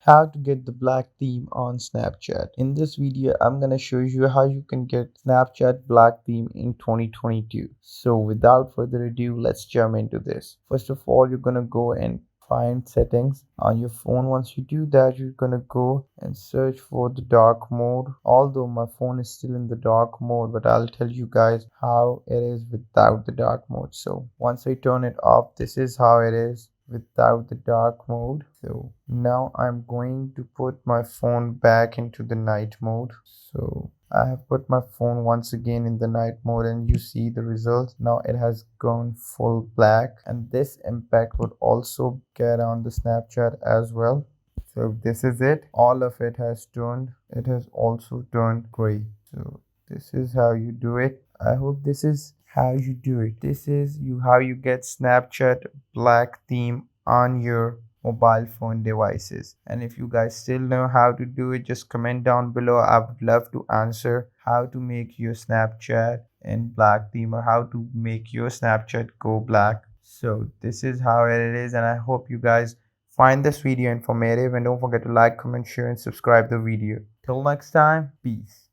how to get the black theme on Snapchat. In this video, I'm gonna show you how you can get Snapchat black theme in 2022. So without further ado, let's jump into this. First of all, you're gonna go and find settings on your phone. Once you do that, you're gonna go and search for the dark mode. Although my phone is still in the dark mode, but I'll tell you guys how it is without the dark mode. So once I turn it off, this is how it is without the dark mode. So now I'm going to put my phone back into the night mode. So I have put my phone once again in the night mode and you see the results. Now it has gone full black, and this impact would also get on the Snapchat as well. So this is it. All of it has turned. It has also turned gray. So this is how you do it. I hope this is how you do it. This is how you get Snapchat black theme on your mobile phone devices. And if you guys still know how to do it, just comment down below. I would love to answer how to make your Snapchat in black theme, or how to make your Snapchat go black. So this is how it is, and I hope you guys find this video informative, and don't forget to like, comment, share, and subscribe the video. Till next time, peace.